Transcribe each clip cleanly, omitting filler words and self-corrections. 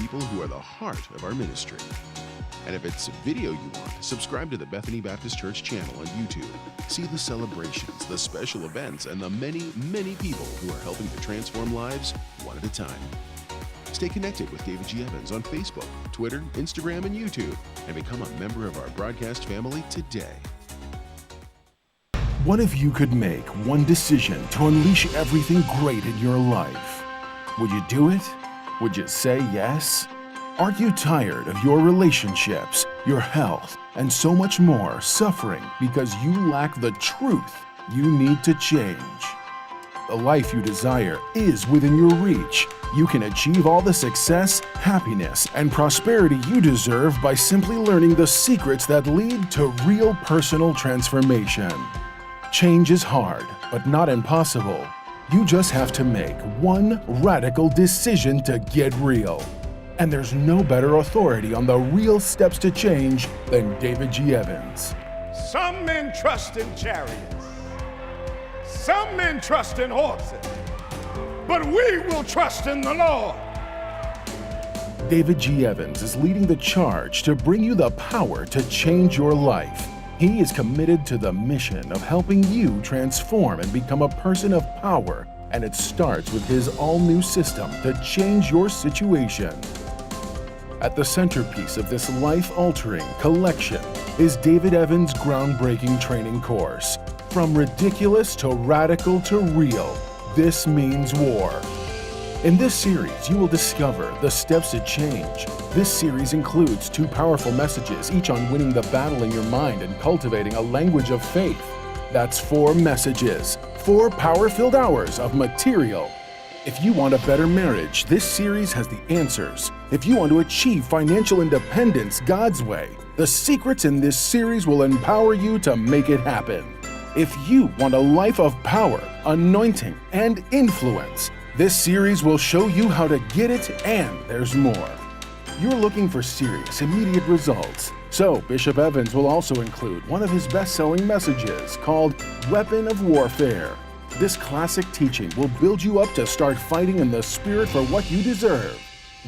people who are the heart of our ministry. And if it's video you want, subscribe to the Bethany Baptist Church channel on YouTube. See the celebrations, the special events, and the many, many people who are helping to transform lives one at a time. Stay connected with David G. Evans on Facebook, Twitter, Instagram, and YouTube, and become a member of our broadcast family today. What if you could make one decision to unleash everything great in your life? Would you do it? Would you say yes? Are you tired of your relationships, your health, and so much more suffering because you lack the truth you need to change? The life you desire is within your reach. You can achieve all the success, happiness, and prosperity you deserve by simply learning the secrets that lead to real personal transformation. Change is hard, but not impossible. You just have to make one radical decision to get real. And there's no better authority on the real steps to change than David G. Evans. Some men trust in chariots. Some men trust in horses. But we will trust in the Lord. David G. Evans is leading the charge to bring you the power to change your life. He is committed to the mission of helping you transform and become a person of power, and it starts with his all-new system to change your situation. At the centerpiece of this life-altering collection is David Evans' groundbreaking training course. From ridiculous to radical to real, this means war. In this series, you will discover the steps to change. This series includes 2 powerful messages, each on winning the battle in your mind and cultivating a language of faith. That's 4 messages, 4 power-filled hours of material. If you want a better marriage, this series has the answers. If you want to achieve financial independence God's way, the secrets in this series will empower you to make it happen. If you want a life of power, anointing, and influence, this series will show you how to get it, and there's more. You're looking for serious, immediate results. So Bishop Evans will also include one of his best-selling messages called Weapon of Warfare. This classic teaching will build you up to start fighting in the spirit for what you deserve.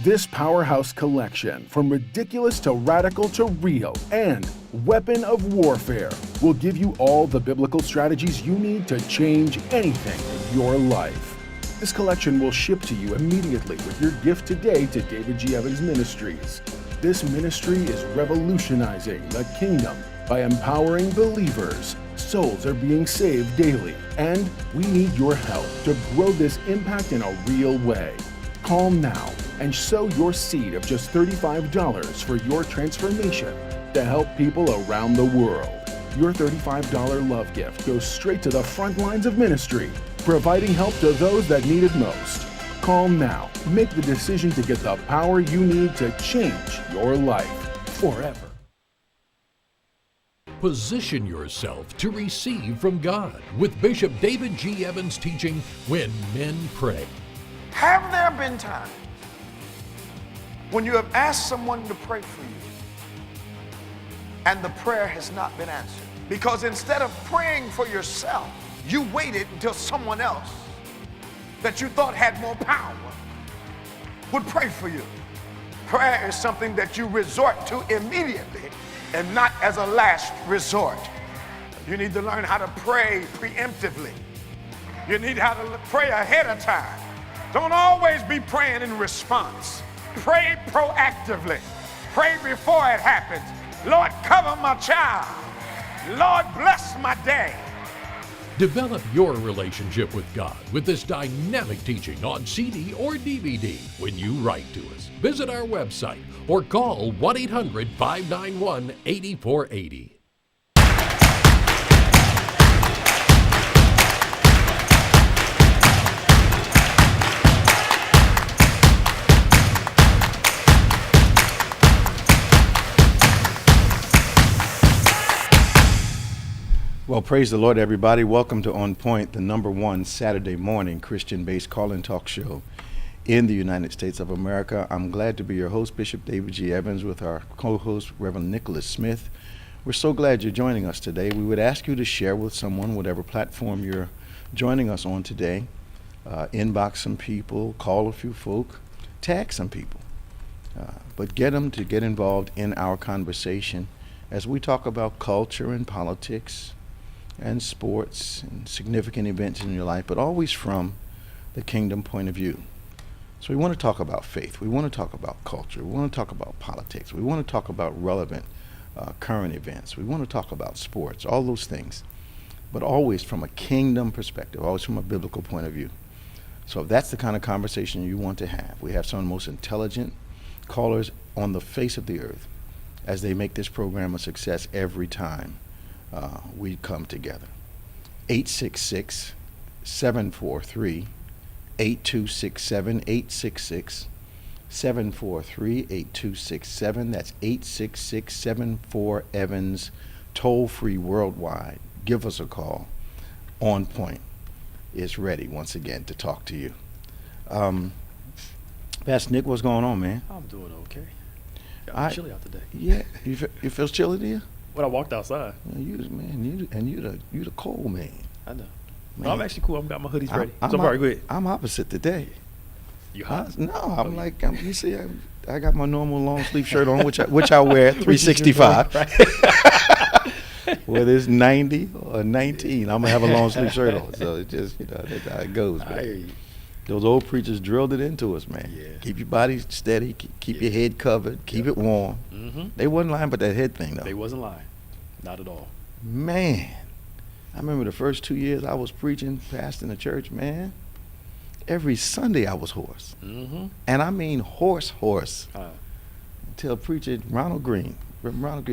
This powerhouse collection, from ridiculous to radical to real, and Weapon of Warfare, will give you all the biblical strategies you need to change anything in your life. This collection will ship to you immediately with your gift today to David G. Evans Ministries. This ministry is revolutionizing the kingdom by empowering believers. Souls are being saved daily, and we need your help to grow this impact in a real way. Call now and sow your seed of just $35 for your transformation to help people around the world. Your $35 love gift goes straight to the front lines of ministry, providing help to those that need it most. Call now. Make the decision to get the power you need to change your life forever. Position yourself to receive from God with Bishop David G. Evans teaching When Men Pray. Have there been times when you have asked someone to pray for you and the prayer has not been answered? Because instead of praying for yourself, you waited until someone else that you thought had more power would pray for you. Prayer is something that you resort to immediately and not as a last resort. You need to learn how to pray preemptively. You need how to pray ahead of time. Don't always be praying in response. Pray proactively. Pray before it happens. Lord, cover my child. Lord, bless my day. Develop your relationship with God with this dynamic teaching on CD or DVD when you write to us. Visit our website or call 1-800-591-8480. Well, praise the Lord, everybody. Welcome to On Point, the #1 Saturday morning Christian-based call-in talk show in the United States of America. I'm glad to be your host, Bishop David G. Evans, with our co-host, Reverend Nicholas Smith. We're so glad you're joining us today. We would ask you to share with someone, whatever platform you're joining us on today. Inbox some people, call a few folk, tag some people. But get them to get involved in our conversation as we talk about culture and politics and sports and significant events in your life, but always from the kingdom point of view. So we want to talk about faith. We want to talk about culture. We want to talk about politics. We want to talk about relevant current events. We want to talk about sports, all those things, but always from a kingdom perspective, always from a biblical point of view. So if that's the kind of conversation you want to have, we have some of the most intelligent callers on the face of the earth as they make this program a success every time we come together. 866-743-8267, 866-743-8267. That's 866-74-EVANS, toll free worldwide. Give us a call. OnPointe is ready once again to talk to you. Pastor Nick, what's going on, man? I'm doing okay. Got chilly out today. Yeah, you feel chilly to you? When I walked outside. Yeah, you the cold man. I know. Man. No, I'm actually cool. I've got my hoodies ready. I'm So far, go ahead. I'm opposite today. You hot? No, I'm like, you see, I got my normal long sleeve shirt on, which I wear at 365. Whether it's 90 or 19, I'm gonna have a long sleeve shirt on. So it just, that's how it goes. I hear you. Those old preachers drilled it into us, man. Yeah. Keep your body steady, keep your head covered, keep it warm. Mm-hmm. They wasn't lying about that head thing, though. They wasn't lying. Not at all. Man, I remember the first 2 years I was preaching, pastoring the church, man. Every Sunday I was hoarse. Mm-hmm. And I mean hoarse. Until preacher Ronald Green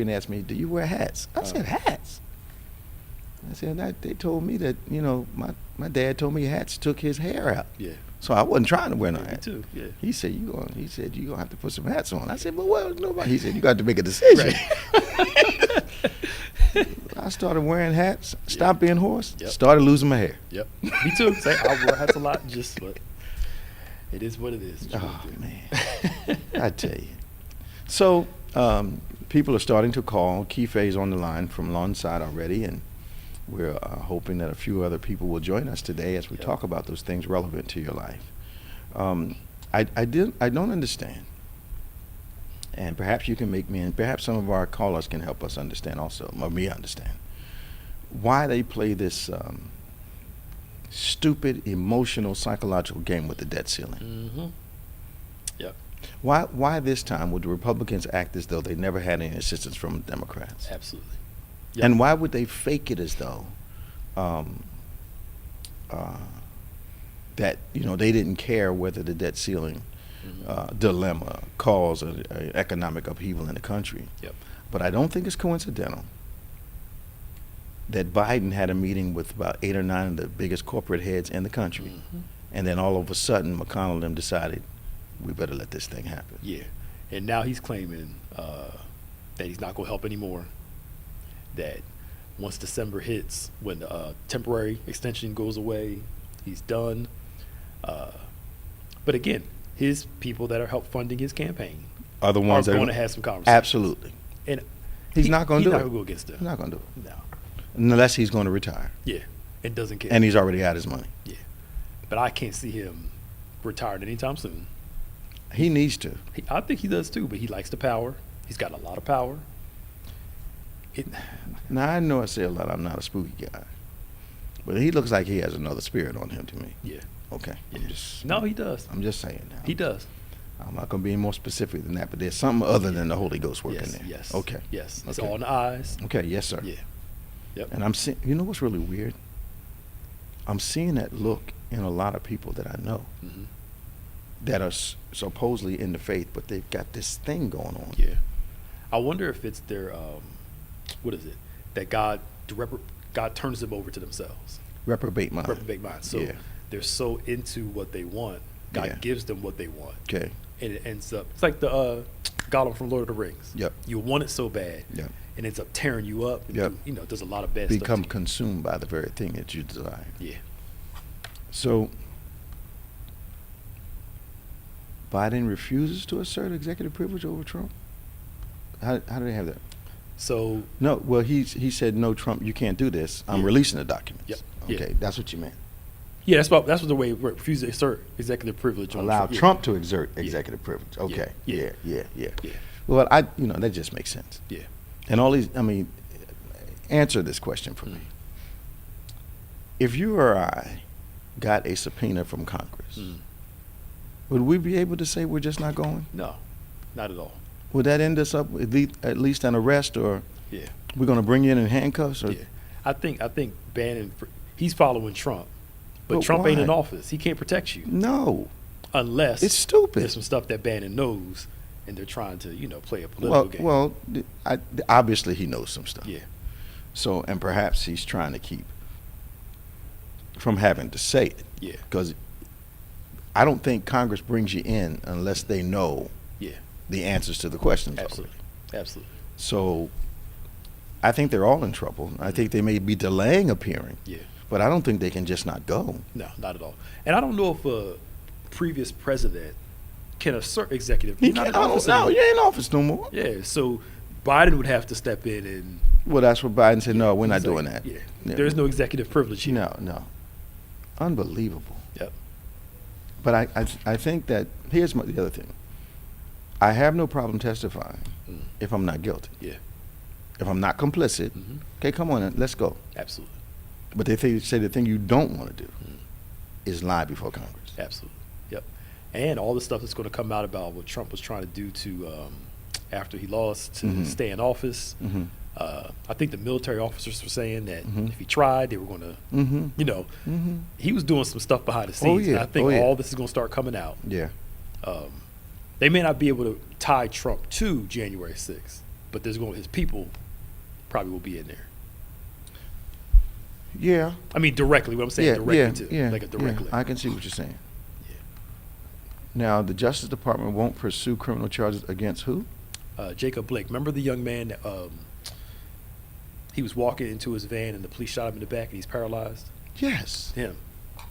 asked me, do you wear hats? I said, hats? I said, they told me that, my dad told me hats took his hair out. Yeah. So I wasn't trying to wear no Me hats. too. Yeah. He said, you're going to have to put some hats on. I said, but what? Nobody. He said, you got to make a decision. Right. I started wearing hats, stopped being hoarse, Yep. started losing my hair. Yep. Me too. I wear hats a lot, but it is what it is. Oh, man. I tell you. So people are starting to call. Keife's on the line from Lawnside already, and we're hoping that a few other people will join us today as we talk about those things relevant to your life. I don't understand, and perhaps you can make me, and perhaps some of our callers can help us understand also, or me understand, why they play this stupid, emotional, psychological game with the debt ceiling. Mm-hmm. Yep. Why this time would the Republicans act as though they never had any assistance from the Democrats? Absolutely. Yep. And why would they fake it as though that they didn't care whether the debt ceiling dilemma caused an economic upheaval in the country? Yep. But I don't think it's coincidental that Biden had a meeting with about 8 or 9 of the biggest corporate heads in the country, and then all of a sudden McConnell and them decided we better let this thing happen. Yeah. And now he's claiming that he's not going to help anymore. That once December hits, when the temporary extension goes away, he's done. But again, his people that are help funding his campaign Are the ones that going to have some conversations. Absolutely. And He's not going to do it. He's not going to go against them. He's not going to do it. No. Unless he's going to retire. Yeah. And doesn't care. And he's already got his money. Yeah. But I can't see him retired anytime soon. He needs to. I think he does too, but he likes the power. He's got a lot of power. Now, I know I say a lot, I'm not a spooky guy. But he looks like he has another spirit on him to me. Yeah. Okay. Yeah. He does. I'm just saying now. He does. I'm not going to be any more specific than that, but there's something other than the Holy Ghost working there. Yes. Okay. Yes. It's Okay. all in the eyes. Okay, yes, sir. Yeah. Yep. And I'm seeing, you know what's really weird? I'm seeing that look in a lot of people that I know that are supposedly in the faith, but they've got this thing going on. Yeah. I wonder if it's their, what is it? That God turns them over to themselves. Reprobate mind. Reprobate mind. So they're so into what they want. God gives them what they want. Okay. And it ends up, it's like the Gollum from Lord of the Rings. Yep. You want it so bad. Yep. And ends up tearing you up. And Yep. does a lot of bad stuff. Become consumed by the very thing that you desire. Yeah. So Biden refuses to assert executive privilege over Trump? How do they have that? So No, well, he said, no, Trump, you can't do this. I'm releasing the documents. Yep. Okay, Yeah. that's what you meant. Yeah, that's what the way it works. Refuse to exert executive privilege. Allow Yeah. Trump to exert executive privilege. Okay. Yeah. Yeah. Yeah. Well, that just makes sense. Yeah. And all these, answer this question for me. If you or I got a subpoena from Congress, would we be able to say we're just not going? No, not at all. Would that end us up with at least an arrest, or Yeah. we're going to bring you in handcuffs? Or? Yeah. I think Bannon, he's following Trump, but But Trump ain't in why? office. He can't protect you No. unless It's stupid. there's some stuff that Bannon knows, and they're trying to play a political game. Well, obviously he knows some stuff. Yeah. So, and perhaps he's trying to keep from having to say it. Yeah. Because I don't think Congress brings you in unless they know Yeah. the answers to the questions. Absolutely. Absolutely. So I think they're all in trouble. I think they may be delaying appearing, Yeah. but I don't think they can just not go. No, not at all. And I don't know if a previous president can assert executive. He He's not can't, in I office don't know. anymore. You ain't in office no more. Yeah. So Biden would have to step in and. Well, that's what Biden said. No, we're not he's like, doing that. Yeah. There's no executive privilege here. No. Unbelievable. Yep. But I think that here's the other thing. I have no problem testifying if I'm not guilty. Yeah. If I'm not complicit, okay, come on, let's go. Absolutely. But they say the thing you don't want to do is lie before Congress. Absolutely. Yep. And all the stuff that's going to come out about what Trump was trying to do to after he lost to stay in office. I think the military officers were saying that if he tried, they were going to, he was doing some stuff behind the scenes. yeah. And I think Oh, yeah. all this is going to start coming out. Yeah. They may not be able to tie Trump to January 6th, but his people probably will be in there. Yeah. I mean, directly. What I'm saying, directly to, like a direct link. I can see what you're saying. Yeah. Now, the Justice Department won't pursue criminal charges against who? Jacob Blake. Remember the young man that he was walking into his van and the police shot him in the back and he's paralyzed? Yes. Him.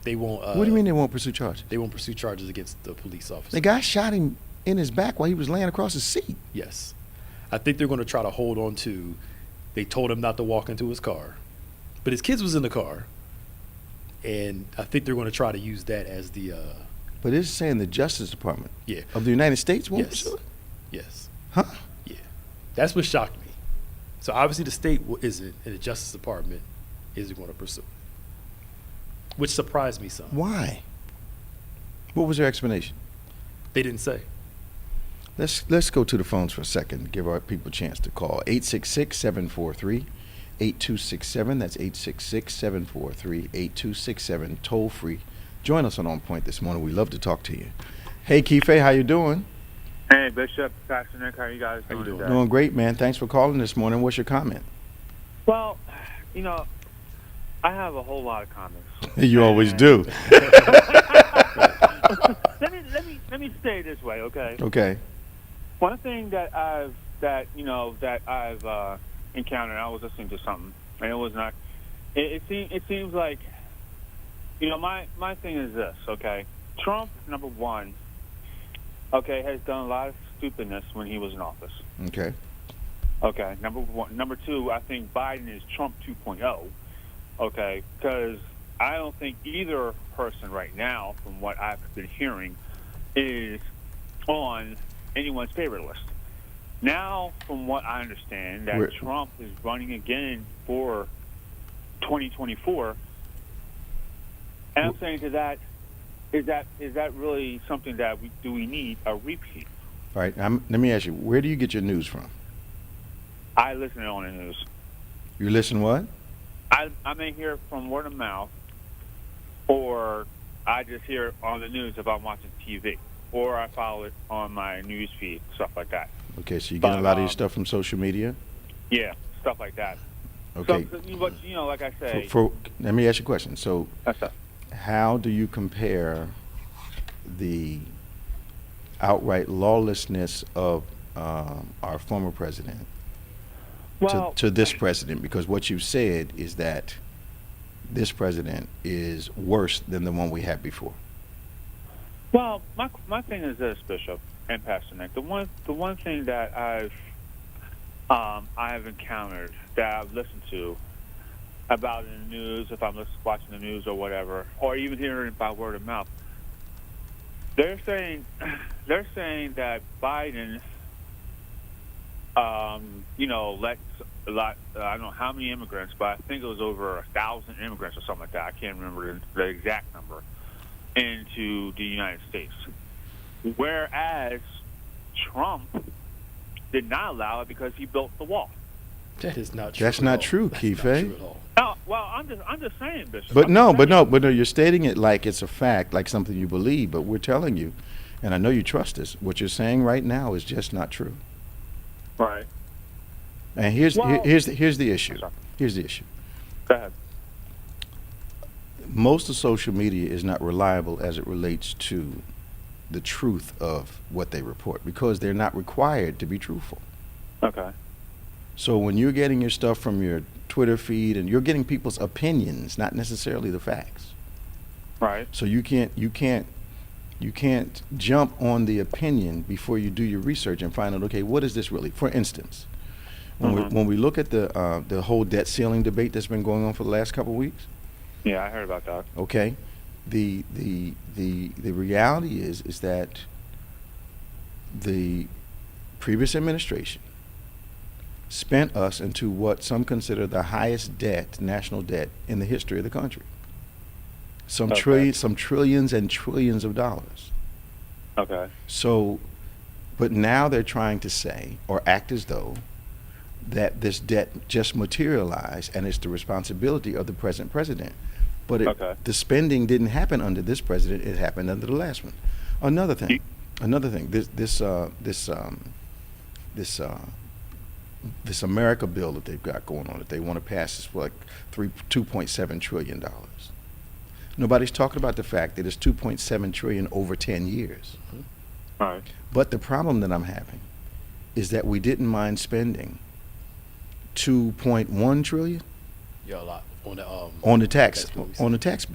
They won't. What do you mean they won't pursue charges? They won't pursue charges against the police officer. The guy shot him in his back while he was laying across his seat. Yes. I think they're going to try to hold on to. They told him not to walk into his car, but his kids was in the car, and I think they're going to try to use that as the. But it's saying the Justice Department Yeah. of the United States won't Yes. pursue it? Yes. Huh? Yeah. That's what shocked me. So obviously the state isn't, and the Justice Department isn't going to pursue it, which surprised me some. Why? What was their explanation? They didn't say. Let's go to the phones for a second. Give our people a chance to call. 866-743-8267. That's 866-743-8267. Toll free. Join us on OnPointe this morning. We love to talk to you. Hey, Keefe, how you doing? Hey, Bishop, Pastor Nick, how you guys doing? you doing? today? Doing great, man. Thanks for calling this morning. What's your comment? Well, I have a whole lot of comments. You always do. Let me say it this way, okay? Okay. One thing that I've encountered, I was listening to something, and it was not. It seems like, my thing is this, okay? Trump, number one, okay, has done a lot of stupidness when he was in office. Okay. Okay, number one. Number two, I think Biden is Trump 2.0. Okay, because I don't think either person right now, from what I've been hearing, is on anyone's favorite list. Now, from what I understand, that Trump is running again for 2024, and I'm saying to that, is that really something that we need a repeat? All right. Let me ask you, where do you get your news from? I listen on the news. You listen what? I may hear from word of mouth, or I just hear it on the news if I'm watching TV, or I follow it on my news feed, stuff like that. Okay, so you get a lot of your stuff from social media? Yeah, stuff like that. Okay. So, but like I say, let me ask you a question. So, that's up. how do you compare the outright lawlessness of our former president to this president? Because what you've said is that this president is worse than the one we had before. Well, my thing is this, Bishop and Pastor Nick. The one thing that I've encountered, that I've listened to, about in the news, if I'm watching the news or whatever, or even hearing it by word of mouth, they're saying that Biden, let a lot. I don't know how many immigrants, but I think it was over 1,000 immigrants or something like that. I can't remember the exact number into the United States. Whereas Trump did not allow it because he built the wall. That is not true. That's not true, Keith. No, well, I'm just saying, Bishop. But no, you're stating it like it's a fact, like something you believe. But we're telling you, and I know you trust us. What you're saying right now is just not true. Right. And here's the issue. Here's the issue. Go ahead. Most of social media is not reliable as it relates to the truth of what they report because they're not required to be truthful. Okay. So when you're getting your stuff from your Twitter feed and you're getting people's opinions, not necessarily the facts. Right. So you can't jump on the opinion before you do your research and find out, okay, what is this really? For instance, when we look at the whole debt ceiling debate that's been going on for the last couple of weeks. Yeah, I heard about that. Okay. The reality is that the previous administration spent us into what some consider the highest debt, national debt, in the history of the country. Some trillions and trillions of dollars. Okay. So, but now they're trying to say or act as though that this debt just materialized and it's the responsibility of the present president. But the spending didn't happen under this president; it happened under the last one. Another thing. This America bill that they've got going on that they want to pass is like $2.7 trillion. Nobody's talking about the fact that it's $2.7 trillion over 10 years. All right. But the problem that I'm having is that we didn't mind spending $2.1 trillion. Yeah, a lot on the tax bill. On the tax.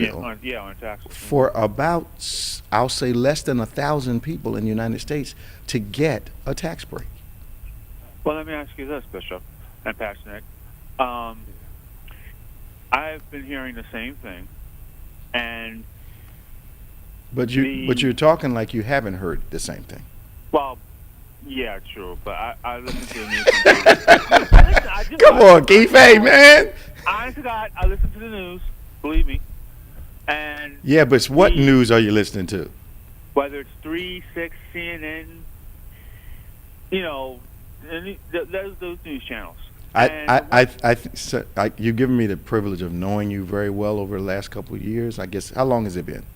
For about, I'll say, less than 1,000 people in the United States to get a tax break. Well, let me ask you this, Bishop and Pastor Nick. I've been hearing the same thing, and but you're talking like you haven't heard the same thing. Well, yeah, true, but I listen to the news. Come on, Keith, hey, man. Honest to God, I listen to the news. Believe me. And yeah, but what news are you listening to? Whether it's 3, 6, CNN, those news channels. You've given me the privilege of knowing you very well over the last couple of years. I guess, how long has it been?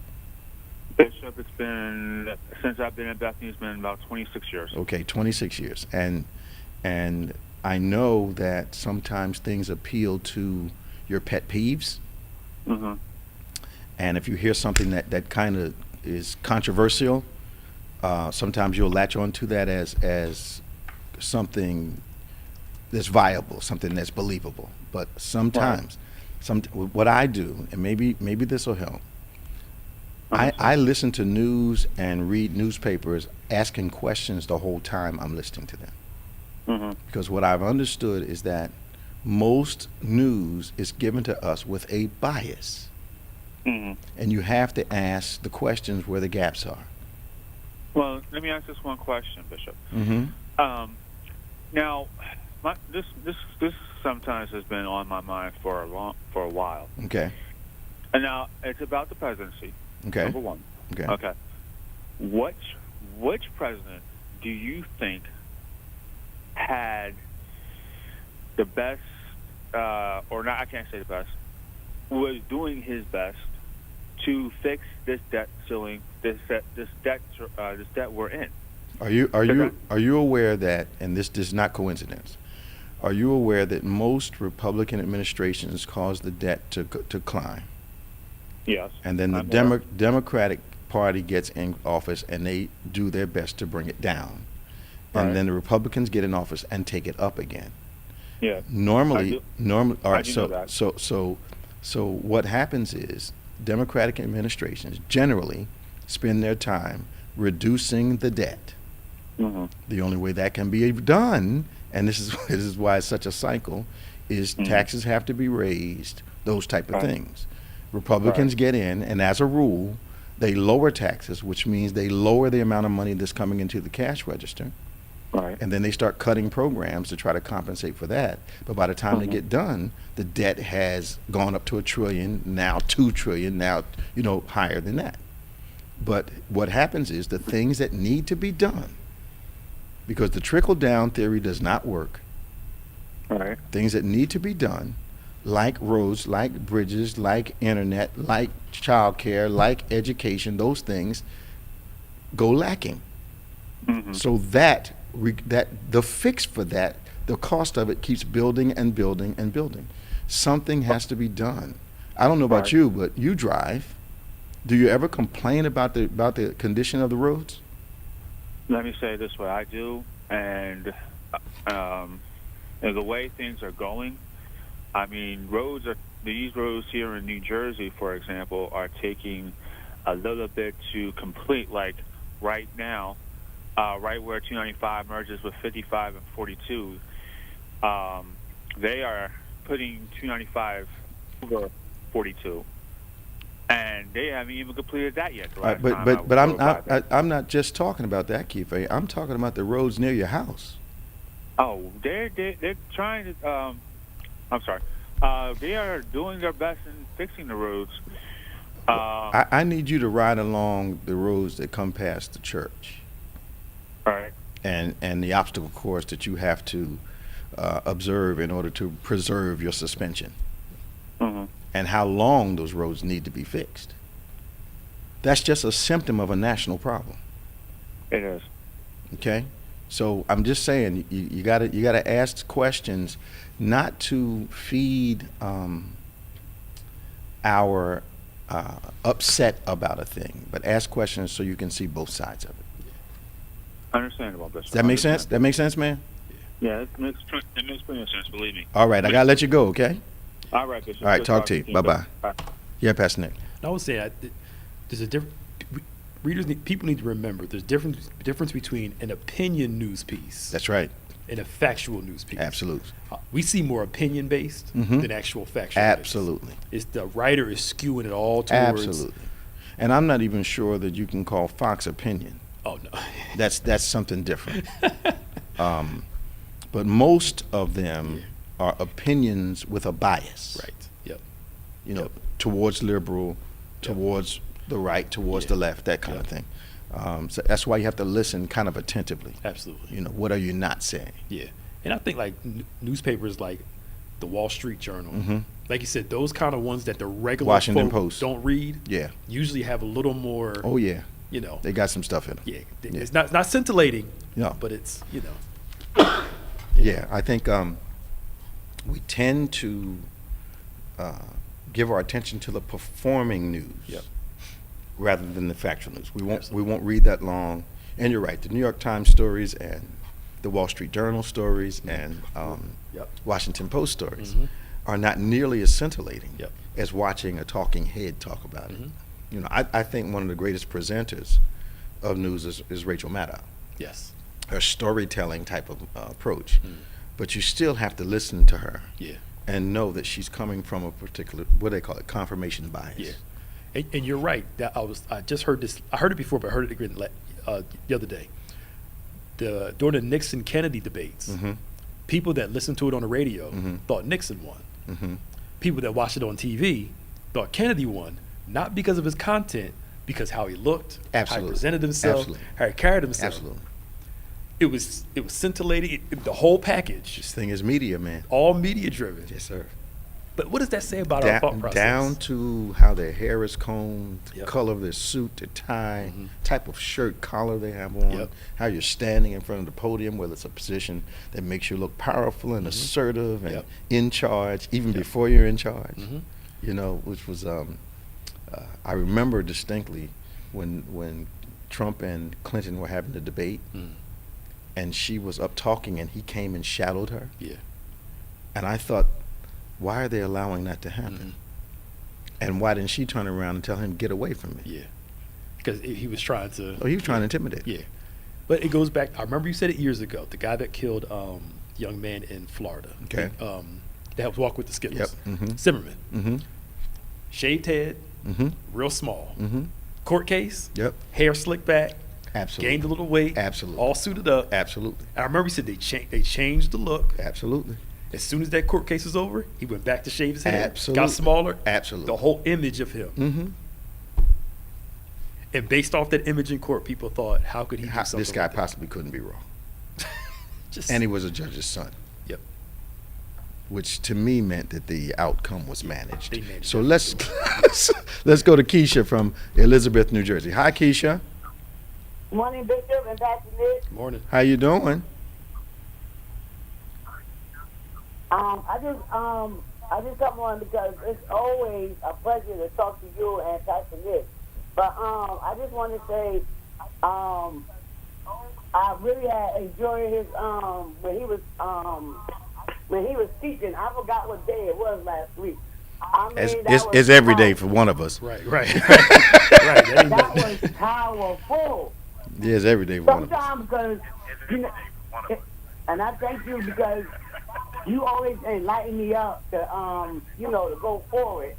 Bishop, it's been, since I've been at Bethany, it's been about 26 years. Okay, 26 years. And I know that sometimes things appeal to your pet peeves. Mm-hmm. And if you hear something that kind of is controversial, sometimes you'll latch on to that as something that's viable, something that's believable. But sometimes, what I do, and maybe this will help, I listen to news and read newspapers asking questions the whole time I'm listening to them. Mm-hmm. Because what I've understood is that most news is given to us with a bias. Mm-hmm. And you have to ask the questions where the gaps are. Well, let me ask this one question, Bishop. Mm-hmm. Now, this sometimes has been on my mind for a while. Okay. And now it's about the presidency. Okay. Number one. Okay. Okay. Which president do you think had the best, or not? I can't say the best. Was doing his best to fix this debt ceiling, this debt we're in. Are you aware that, and this is not coincidence, are you aware that most Republican administrations cause the debt to climb? Yes. And then the Democratic Party gets in office and they do their best to bring it down. And then the Republicans get in office and take it up again. Yeah. Normally, all right. So what happens is Democratic administrations generally spend their time reducing the debt. Mm-hmm. The only way that can be done, and this is why it's such a cycle, is taxes have to be raised, those type of things. Republicans get in, and as a rule, they lower taxes, which means they lower the amount of money that's coming into the cash register. Right. And then they start cutting programs to try to compensate for that. But by the time they get done, the debt has gone up to $1 trillion, now $2 trillion, now, higher than that. But what happens is the things that need to be done, because the trickle-down theory does not work, Right. things that need to be done, like roads, like bridges, like internet, like childcare, like education, those things go lacking. So that the fix for that, the cost of it keeps building and building and building. Something has to be done. I don't know about Right. you, but you drive. Do you ever complain about the condition of the roads? Let me say it this way: I do, and the way things are going, I mean, these roads here in New Jersey, for example, are taking a little bit to complete. Like right now, right where 295 merges with 55 and 42, they are putting 295 over 42, and they haven't even completed that yet. But I'm not just talking about that, Keith. I'm talking about the roads near your house. Oh, they're trying to. I'm sorry. They are doing their best in fixing the roads. I need you to ride along the roads that come past the church. All right. And the obstacle course that you have to observe in order to preserve your suspension, and how long those roads need to be fixed. That's just a symptom of a national problem. It is. Okay, so I'm just saying you gotta ask questions, not to feed our upset about a thing, but ask questions so you can see both sides of it. Understandable, Bishop. Does that make sense? That makes sense, man? Yeah, it makes plenty of sense. Believe me. All right, I gotta let you go. Okay. All right, Bishop. All right, Good talk to talking you. Bye-bye. Bye. Yeah, Pastor Nick. I would say there's a different. People need to remember there's difference between an opinion news piece That's right. and a factual news piece. Absolutely. We see more opinion based than actual factual. Absolutely. It's the writer is skewing it all towards. Absolutely. And I'm not even sure that you can call Fox opinion. Oh no. That's something different. But most of them are opinions with a bias. Right. Yep. Towards liberal, towards the right, towards the left, that kind of thing. So that's why you have to listen kind of attentively. Absolutely. What are you not saying? Yeah. And I think like newspapers like the Wall Street Journal, like you said, those kind of ones that the regular Washington folk Post. don't read, Yeah. usually have a little more. Oh yeah. They got some stuff in them. Yeah. It's not scintillating. No. But it's Yeah, I think we tend to give our attention to the performing news rather than the factual news. We won't read that long. And you're right, the New York Times stories and the Wall Street Journal stories and Washington Post stories are not nearly as scintillating as watching a talking head talk about it. I think one of the greatest presenters of news is Rachel Maddow. Yes. Her storytelling type of approach, but you still have to listen to her and know that she's coming from a particular, what they call it, confirmation bias. Yeah, and you're right. That I just heard this. I heard it before, but I heard it again the other day. During the Nixon Kennedy debates, people that listened to it on the radio thought Nixon won. People that watched it on TV thought Kennedy won, not because of his content, because how he looked, how he presented himself, how he carried himself. Absolutely. It was scintillating, the whole package. This thing is media, man. All media driven. Yes, sir. But what does that say about our thought process? Down to how their hair is combed, the color of their suit, their tie, type of shirt, collar they have on, how you're standing in front of the podium, whether it's a position that makes you look powerful and assertive and in charge, even before you're in charge. Which was, I remember distinctly when Trump and Clinton were having the debate, and she was up talking, and he came and shadowed her. Yeah. And I thought, why are they allowing that to happen? And why didn't she turn around and tell him, get away from me? Yeah. Because he was trying to. Oh, he was trying to intimidate. Yeah. But it goes back. I remember you said it years ago. The guy that killed young man in Florida. Okay. that helps walk with the Skittles. Yep. Mm-hmm. Zimmerman. Mm-hmm. Shaved head, Mm-hmm. real small. Mm-hmm. Court case, Yep. hair slicked back, Absolutely. gained a little weight, Absolutely. all suited up. Absolutely. I remember he said they changed the look. Absolutely. As soon as that court case was over, he went back to shave his head. Absolutely. Got smaller. Absolutely. The whole image of him. Mm-hmm. And based off that image in court, people thought, how could he do something This guy like that? possibly couldn't be wrong. Just, And he was a judge's son, yep. which to me meant that the outcome was managed. They managed So it. let's go to Keisha from Elizabeth, New Jersey. Hi, Keisha. Morning, Bishop and Pastor Nick. Morning. How you doing? I just come on because it's always a pleasure to talk to you and Pastor Nick. But I just want to say, I really had enjoyed his when he was teaching. I forgot what day it was last week. I mean, It's every day for one of us. Right. Right. That ain't That nothing. was powerful. Yeah, it's every day for one of us. Sometimes because you know, and I thank you because you always enlighten me up to to go forward.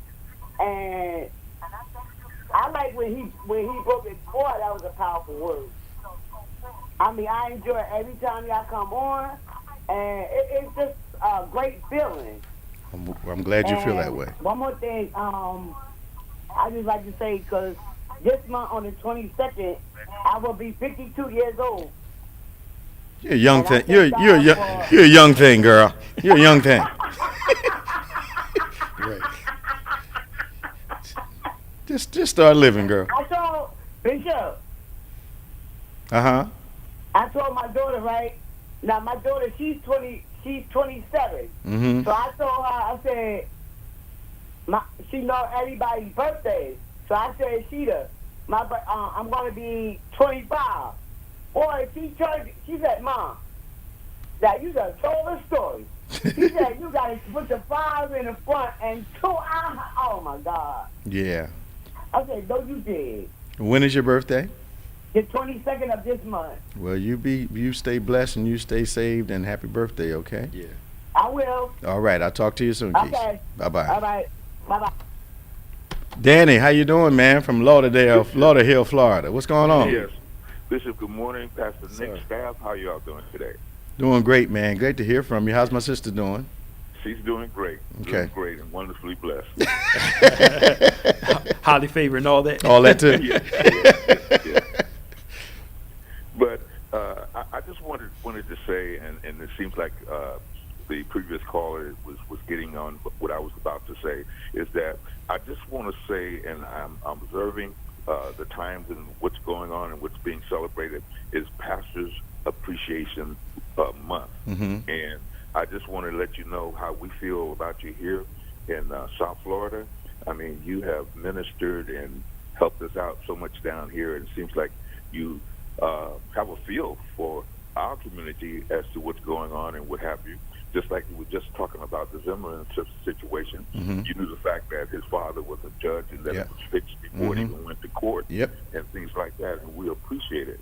And I like when he broke it forward. That was a powerful word. I mean, I enjoy it every time y'all come on, and it's just a great feeling. I'm glad you feel that And way. One more thing, I just like to say, because this month on the 22nd, I will be 52 years old. You're a young And I thing. You're thank you're God you're a young thing, girl. You're a young thing. Right. Just start living, girl. I told Bishop, Uh-huh. I told my daughter, right? Now my daughter, she's 27. Mm-hmm. So I told her, I said, she know everybody's birthday. So I said, Sheeta, I'm going to be 25. Boy, she said, Mom, that you just told a story. She said, you got to put the 5 in the front and 2 out. Oh, my God. Yeah. I said, no, you did. When is your birthday? The 22nd of this month. Well, you stay blessed and you stay saved and happy birthday, okay? Yeah. I will. All right, I'll talk to you soon, Keisha. Okay. Bye-bye. All right. Bye-bye. Danny, how you doing, man? From Lauderdale, Lauderhill, Florida. What's going on? Yes. Bishop, good morning. Pastor Sir. Nick, staff, how y'all doing today? Doing great, man. Great to hear from you. How's my sister doing? She's doing great. Okay. Doing great and wonderfully blessed. Highly favored and all that. All that too? Yeah. But I just wanted to say, and it seems like the previous caller was getting on what I was about to say, is that I just want to say, and I'm observing the times and what's going on and what's being celebrated is Pastors Appreciation Month. Mm-hmm. And I just want to let you know how we feel about you here in South Florida. I mean, you have ministered and helped us out so much down here, and it seems like you have a feel for our community as to what's going on and what have you. Just like we were just talking about the Zimmerman situation, Mm-hmm. you knew the fact that his father was a judge and that Yeah. it was fixed before it Mm-hmm. even went to court, Yep. and things like that, and we appreciate it.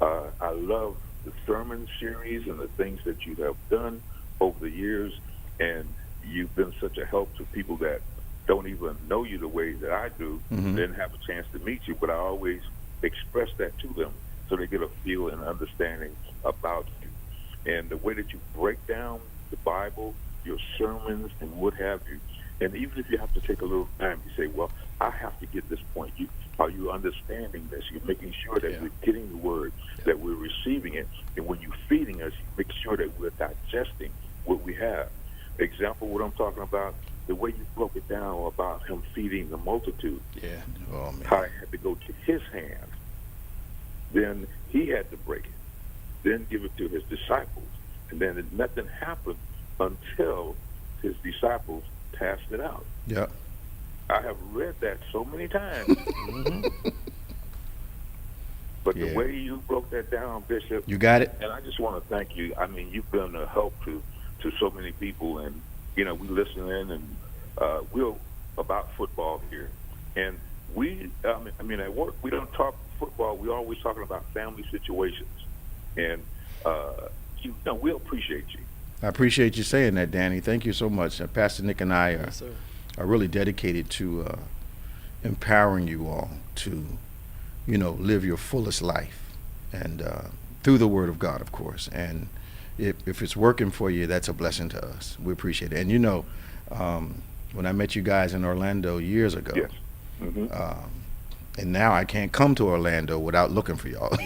I love the sermon series and the things that you have done over the years, and you've been such a help to people that don't even know you the way that I do, Mhm. didn't have a chance to meet you, but I always express that to them so they get a feel and understanding about you. And the way that you break down the Bible, your sermons, and what have you, and even if you have to take a little time, you say, well, I have to get this point. Are you understanding this? You're making sure that Yeah. we're getting the word, that we're receiving it, and when you're feeding us, you make sure that we're digesting what we have. Example, what I'm talking about, the way you broke it down about him feeding the multitude, Yeah. Oh, man. how it had to go to his hands. Then he had to break it, then give it to his disciples, and then nothing happened until his disciples passed it out. Yep. I have read that so many times. But Yeah. the way you broke that down, Bishop, You got it? and I just want to thank you. I mean, you've been a help to so many people, and we listen in, and we're about football here, and I mean, at work we don't talk football. We're always talking about family situations, and we appreciate you. I appreciate you saying that, Danny. Thank you so much. Pastor Nick and I Yes, sir. are really dedicated to empowering you all to, live your fullest life, and through the Word of God, of course. And if it's working for you, that's a blessing to us. We appreciate it. And when I met you guys in Orlando years ago, Yes. Mm-hmm. And now I can't come to Orlando without looking for y'all.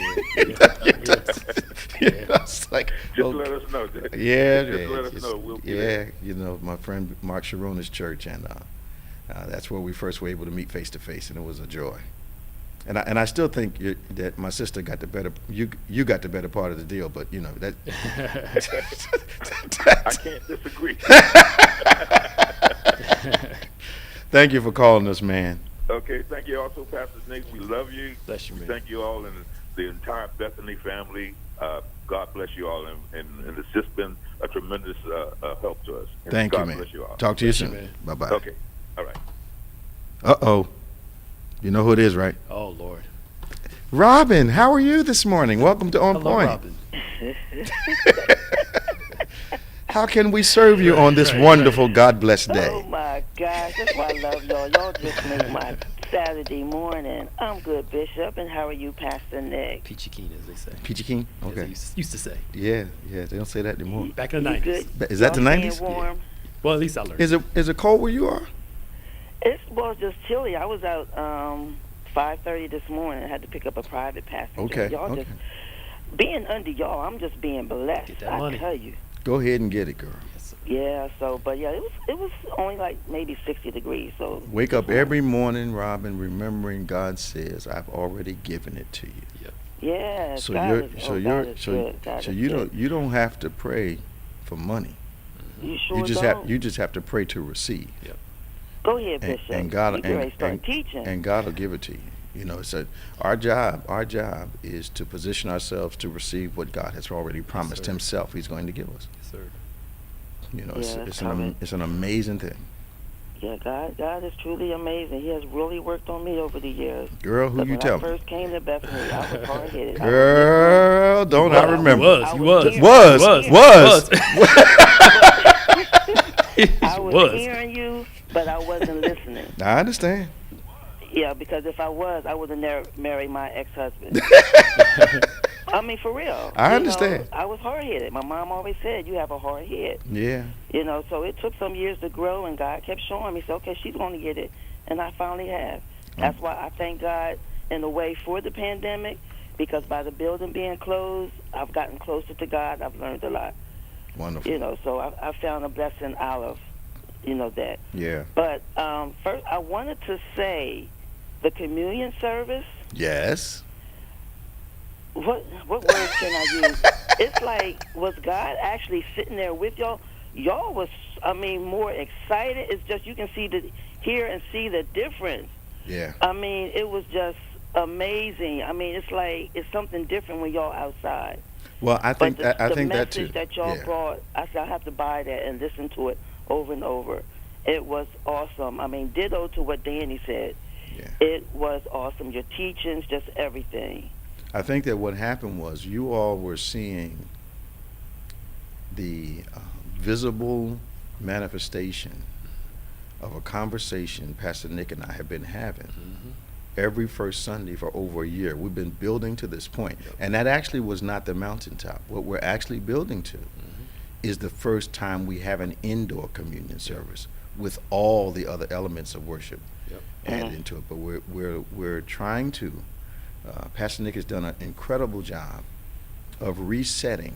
It's like, Just let us know. Jack. yeah, Just let us know. We'll be there. my friend Mark Sharona's church, and that's where we first were able to meet face to face, and it was a joy. And I still think that my sister got the better. You got the better part of the deal, but that. I can't disagree. Thank you for calling us, man. Okay, thank you also, Pastor Nick. We love you. Bless you, man. Thank you all and the entire Bethany family. God bless you all, and it's just been a tremendous help to us. And Thank God you, man. Bless you all. Talk to you Bless you, soon. man. Bye bye. Okay, all right. Uh-oh. You know who it is, right? Oh, Lord. Robin, how are you this morning? Welcome to On Hello, Point. Robin. How can we serve you on this wonderful God-blessed Oh day? my gosh, that's why I love y'all. Y'all just make my Saturday morning. I'm good, Bishop, and how are you, Pastor Nick? Peachy keen, as they say. Peachy King? As Okay. they used to say. Yeah, they don't say that anymore. Back in the You 90s. good? Is that the Y'all 90s? staying warm? Well, at least I learned. Is it cold where you are? Well, just chilly. I was out 5:30 this morning. I had to pick up a private passenger. Okay, Y'all okay. just being under y'all. I'm just being blessed. Get that I money. tell you. Go ahead and get it, girl. Yes, sir. Yeah. So, but yeah, it was only like maybe 60 degrees. So Wake up every morning, Robin, remembering God says, "I've already given it to you." yeah. So God you're, is, so oh, you're, God is so, good. God so is you good. don't have to pray for money. You sure You just don't? have to pray to receive. Go ahead, And, Bishop. and God you get ready to start teaching. and God will give it to you. So our job is to position ourselves to receive what God has already promised sir. Himself He's going to give us. Yes, sir. Yeah, It's an amazing thing. Yeah, God is truly amazing. He has really worked on me over the years. Girl, who But you when I telling? first came to Bethany, I was hard-headed. Girl, don't I remember? I You was was. I was hearing you, but I wasn't listening. I understand. Yeah, because if I was, I would have never married my ex-husband. I mean, for real. I understand. I was hard-headed. My mom always said, you have a hard head. Yeah. So it took some years to grow, and God kept showing me, so, okay, she's going to get it. And I finally have. That's why I thank God in a way for the pandemic, because by the building being closed, I've gotten closer to God. I've learned a lot. Wonderful. So I found a blessing out of, that. Yeah. But first, I wanted to say the communion service. Yes. What words can I use? It's like, was God actually sitting there with y'all? Y'all was, more excited. It's just you can hear and see the difference. Yeah. It was just amazing. It's like it's something different when y'all outside. Well, I think But the that message too. that y'all Yeah. brought, I said I have to buy that and listen to it over and over. It was awesome. Ditto to what Danny said. Yeah. It was awesome. Your teachings, just everything. I think that what happened was you all were seeing the visible manifestation of a conversation Pastor Nick and I have been having every first Sunday for over a year. We've been building to this point. And that actually was not the mountaintop. What we're actually building to is the first time we have an indoor communion service with all the other elements of worship added into it. But we're trying to. Pastor Nick has done an incredible job of resetting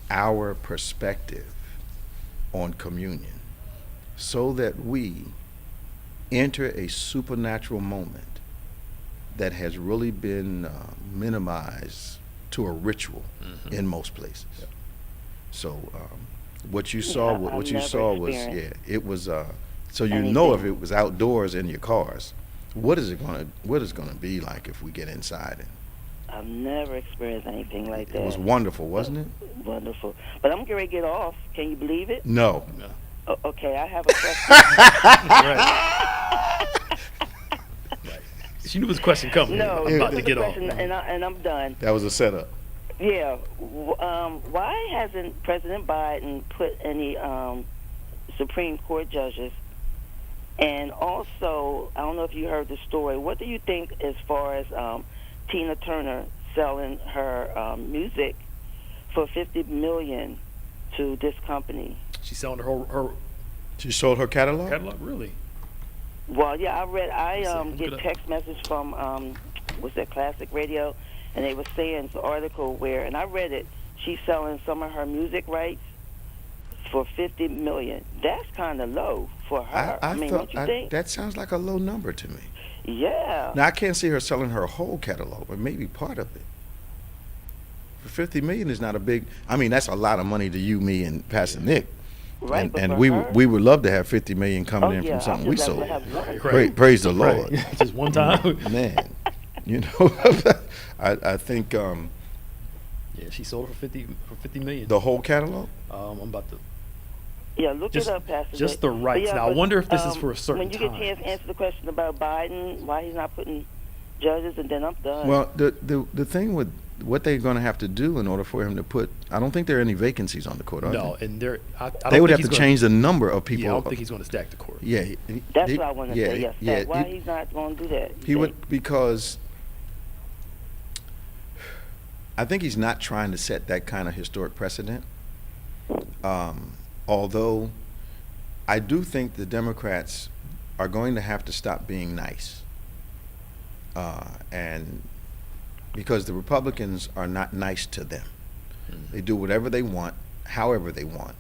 our perspective on communion so that we enter a supernatural moment that has really been minimized to a ritual in most places. So what you saw, was it was so you know if it was outdoors in your cars. What is gonna be like if we get inside it? I've never experienced anything like that. It was wonderful, wasn't it? Wonderful. But I'm getting ready to get off. Can you believe it? No. Okay, I have a question. She knew his question coming. No, I'm about this to is get a off. question, and I'm done. That was a setup. Yeah. Why hasn't President Biden put any Supreme Court judges? And also, I don't know if you heard the story. What do you think as far as Tina Turner selling her music for $50 million to this company? She's selling her She sold her catalog? catalog, really? Well, yeah, I Let's see, get look it up. text message from what's that, Classic Radio, and they were saying it's an article where, and I read it. She's selling some of her music rights for $50 million. That's kind of low for her. I mean, don't you think? That sounds like a low number to me. Yeah. Now I can't see her selling her whole catalog, but maybe part of it. For $50 million is not a big. I mean, that's a lot of money to you, me, and Pastor Nick. Right, but And for we her- we would love to have $50 million coming in yeah, from something I'd we just sold. love to have one. Right. Praise the Lord. Right. Just one time. Man, you know, I think Yeah, she sold it for $50 million. the whole catalog. I'm about to. Yeah, look Just- it up, Pastor. just Nick. the rights. But Now, I wonder if this is for a certain When you get a time. chance to answer the question about Biden, why he's not putting judges, and then I'm done. Well, the thing with what they're going to have to do in order for him to put, I don't think there are any vacancies on the court, are No, there? and there. I don't They would think have to he's change the number of Gonna, people. yeah, I don't think he's going to stack the court. Yeah, That's what I want to say. Yes, yeah, why he's not going to do that? He would, because I think he's not trying to set that kind of historic precedent. Although I do think the Democrats are going to have to stop being nice. And because the Republicans are not nice to them. They do whatever they want, however they want.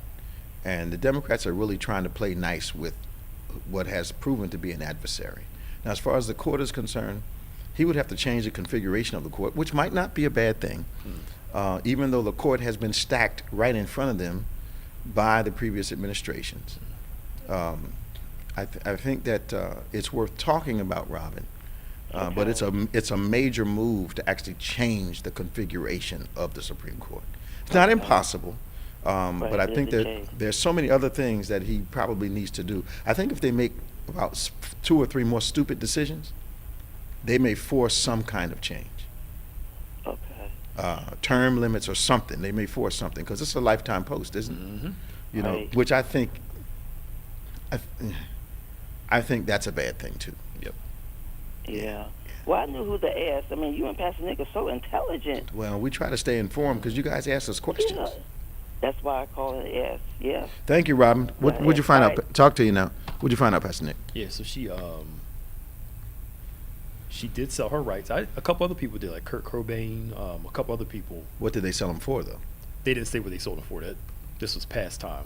And the Democrats are really trying to play nice with what has proven to be an adversary. Now, as far as the court is concerned, he would have to change the configuration of the court, which might not be a bad thing, even though the court has been stacked right in front of them by the previous administrations. I think that it's worth talking about, Robin, but it's a major move to actually change the configuration of the Supreme Court. It's not impossible, but I think that there's so many other things that he probably needs to do. I think if they make about 2 or 3 more stupid decisions, they may force some kind of change. Okay. Term limits or something. They may force something because it's a lifetime post, isn't it? Mm-hmm. You know, Right. which I think that's a bad thing too. Yep. Yeah. Well, I knew who to ask. I mean, you and Pastor Nick are so intelligent. Well, we try to stay informed because you guys ask us questions. Yeah. That's why I call it ask. Yeah. Thank you, Robin. What'd you find out? Right. Talk to you now. What'd you find out, Pastor Nick? Yeah, so she did sell her rights. A couple other people did, like Kurt Cobain, a couple other people. What did they sell them for, though? They didn't say what they sold them for. That this was past time.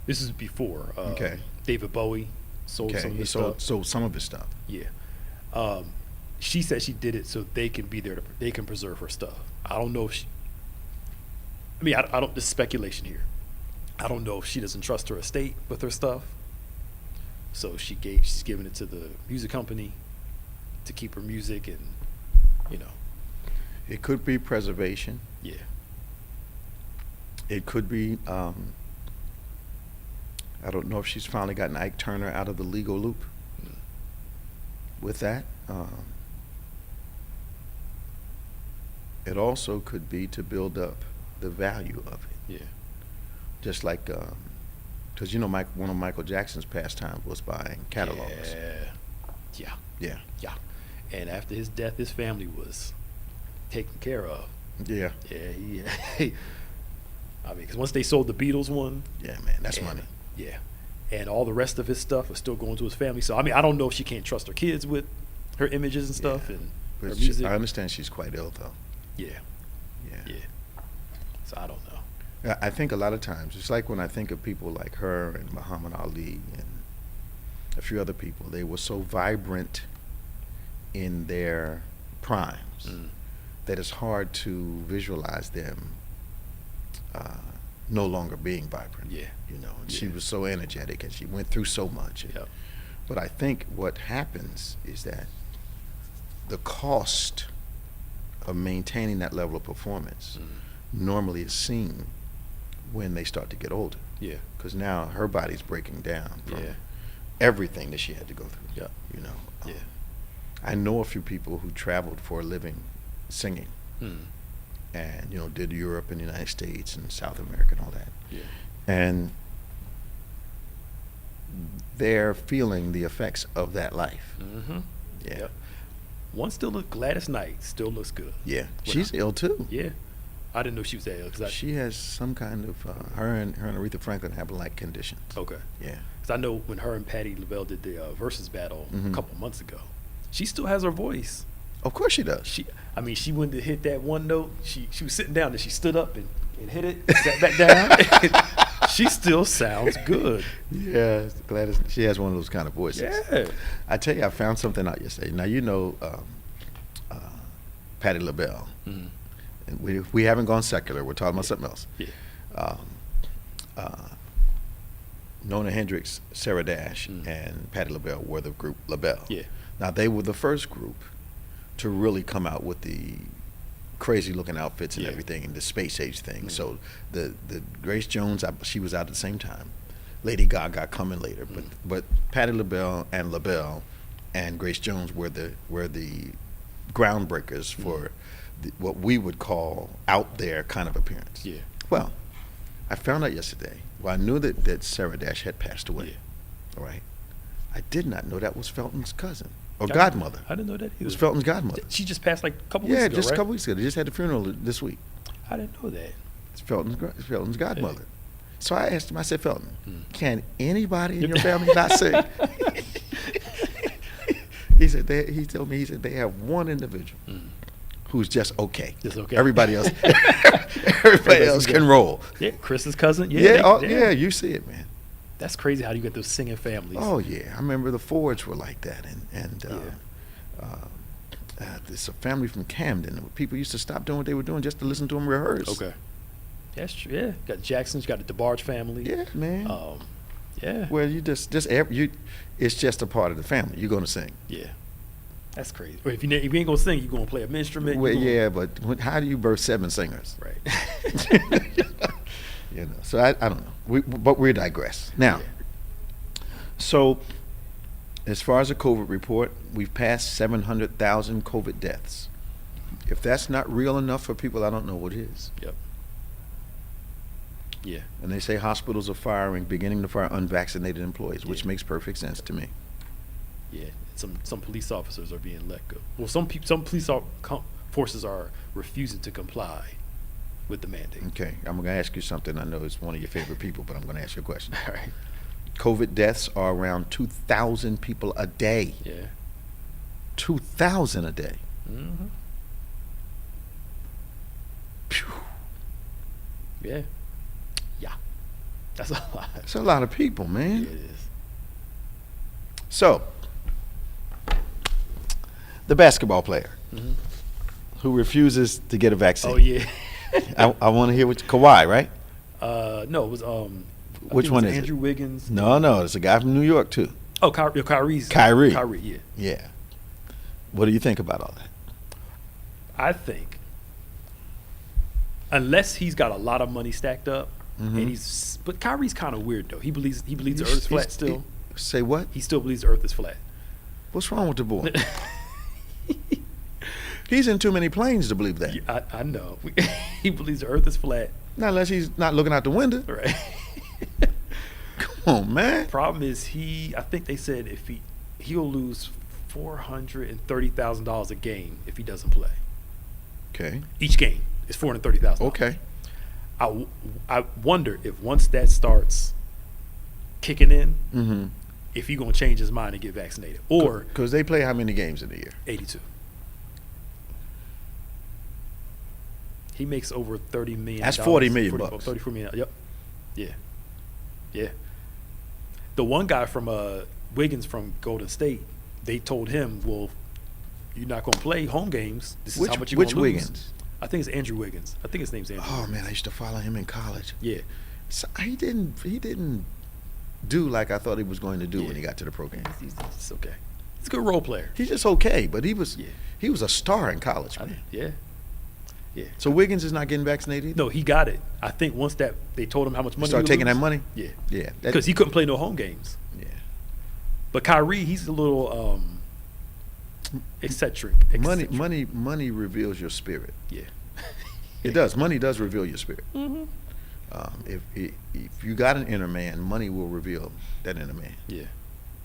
This is before. Okay. David Bowie sold some of He his stuff. sold some of his stuff. Yeah. She said she did it so they can be there. They can preserve her stuff. I don't know if she. I mean, I don't. This is speculation here. I don't know if she doesn't trust her estate with her stuff. So she's giving it to the music company to keep her music, and It could be preservation. yeah. It could be. I don't know if she's finally gotten Ike Turner out of the legal loop. With that, it also could be to build up the value of it. Yeah. Just like, because one of Michael Jackson's pastimes was buying catalogs. Yeah. Yeah. Yeah. And after his death, his family was taken care of. Yeah. Yeah. I mean, because once they sold the Beatles one. Yeah, man, that's and- money. Yeah. And all the rest of his stuff was still going to his family. So, I mean, I don't know if she can't trust her kids with her images and stuff and her But music. I understand she's quite ill, though. Yeah. Yeah. Yeah. So, I don't know. I think a lot of times, it's like when I think of people like her and Muhammad Ali and a few other people, they were so vibrant in their primes that it's hard to visualize them no longer being vibrant. Yeah. And she Yeah. was so energetic and she went through so much. Yep. But I think what happens is that the cost of maintaining that level of performance normally is seen when they start to get older. Yeah. Because now her body's breaking down from Yeah. everything that she had to go through. Yeah. I know a few people who traveled for a living singing. and did Europe and the United States and South America and all that. Yeah. And they're feeling the effects of that life. Mm-hmm. Yeah. Yep. One still looks, Gladys Knight still looks good. Yeah. She's ill too. Yeah. I didn't know she was that ill. She has some kind of, her and Aretha Franklin have like conditions. Okay. Yeah. Because I know when her and Patti LaBelle did the Versus battle Mhm. a couple months ago, she still has her voice. Of course she does. She went to hit that one note. She was sitting down and she stood up and hit it, sat back down. She still sounds good. Yeah, Gladys. She has one of those kind of voices. Yeah. I tell you, I found something out yesterday. Now Patti LaBelle. Mhm. And we haven't gone secular. We're talking about something else. Yeah. Nona Hendrix, Sarah Dash, Mm. and Patti LaBelle were the group LaBelle. Yeah. Now they were the first group to really come out with the crazy looking outfits and Yeah. everything and the space age thing. Mm. So the Grace Jones, she was out at the same time. Lady Gaga coming later, but Patti LaBelle and Grace Jones were the groundbreakers for what we would call out there kind of appearance. Yeah. Well, I found out yesterday. Well, I knew that Sarah Dash had passed away. Yeah. All right. I did not know that was Felton's cousin or I godmother. didn't know that either. It was Felton's godmother. She just passed like a couple weeks Yeah, ago, just right? a couple weeks ago. They just had the funeral this week. I didn't know that. It's Felton's godmother. So I asked him. I said, Felton, Hmm. can anybody in your family not sing? He told me they have one individual who's just okay. Just okay. Everybody else, everybody else can roll. Yeah, Chris's cousin. Yeah, you see it, man. That's crazy how you get those singing families. Oh yeah, I remember the Fords were like that, and there's a family from Camden. People used to stop doing what they were doing just to listen to them rehearse. Okay. That's true. Yeah, got the Jacksons, got the DeBarge family. Yeah, man. Yeah. Well, it's just a part of the family. You're gonna sing. Yeah. That's crazy. Or if you ain't gonna sing, you're gonna play an instrument. Well, yeah, but how do you birth 7 singers? Right. So I don't know. But we digress. Now, so as far as the COVID report, we've passed 700,000 COVID deaths. If that's not real enough for people, I don't know what is. Yep. Yeah. And they say hospitals are beginning to fire unvaccinated employees, which makes perfect sense to me. Yeah. Some police officers are being let go. Well, some police forces are refusing to comply with the mandate. Okay, I'm going to ask you something. I know it's one of your favorite people, but I'm going to ask you a question. All right. COVID deaths are around 2,000 people a day. Yeah. 2,000 a day. Mm-hmm. Phew. Yeah. Yeah. That's a lot. That's a lot of people, man. Yeah, it is. So, the basketball player who refuses to get a vaccine. Oh yeah. I want to hear Kawhi, right? No, it was Which one is Andrew it? Wiggins. No, it's a guy from New York too. Oh, Kyrie's. Kyrie. Kyrie, yeah. Yeah. What do you think about all that? I think unless he's got a lot of money stacked up, and but Kyrie's kind of weird though. He believes the Earth is flat still. Say what? He still believes the Earth is flat. What's wrong with the boy? He's in too many planes to believe that. Yeah, I know. He believes the Earth is flat. Not unless he's not looking out the window. Right. Come on, man. Problem is I think they said if he'll lose $430,000 a game if he doesn't play. Okay. Each game is $430,000. Okay. I wonder if once that starts kicking in, if he's gonna change his mind and get vaccinated, or because they play how many games in a year? 82. He makes over $30 million. That's $40 million bucks. $34 million. Yep. Yeah. Yeah. The one guy from Wiggins from Golden State, they told him, "Well, you're not gonna play home games. This is how much you're gonna lose." Which Wiggins? I think it's Andrew Wiggins. I think his name's Andrew. Oh man, I used to follow him in college. Yeah. So he didn't do like I thought he was going to do when he got to the pro game. It's okay. He's a good role player. He's just okay, but he was a star in college, man. Yeah. Yeah. So Wiggins is not getting vaccinated? No, he got it. I think once that they told him how much money Start taking that money? Yeah. Yeah. Because he couldn't play no home games. Yeah. But Kyrie, he's a little eccentric. Money reveals your spirit. Yeah. It does. Money does reveal your spirit. If you got an inner man, money will reveal that inner man. Yeah.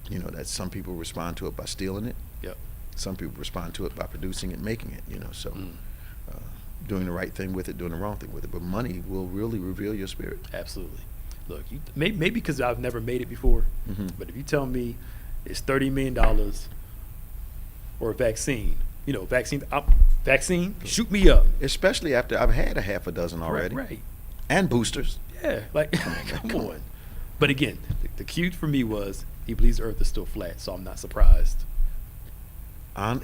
You know, that some people respond to it by stealing it. Yep. Some people respond to it by producing it, making it, you know, so doing the right thing with it, doing the wrong thing with it. But money will really reveal your spirit. Absolutely. Look, maybe because I've never made it before, but if you tell me it's $30 million or a vaccine, you know, vaccine, shoot me up. Especially after I've had a half a dozen already. Right. And boosters. Yeah, like, come on. But again, the cue for me was he believes the earth is still flat, so I'm not surprised.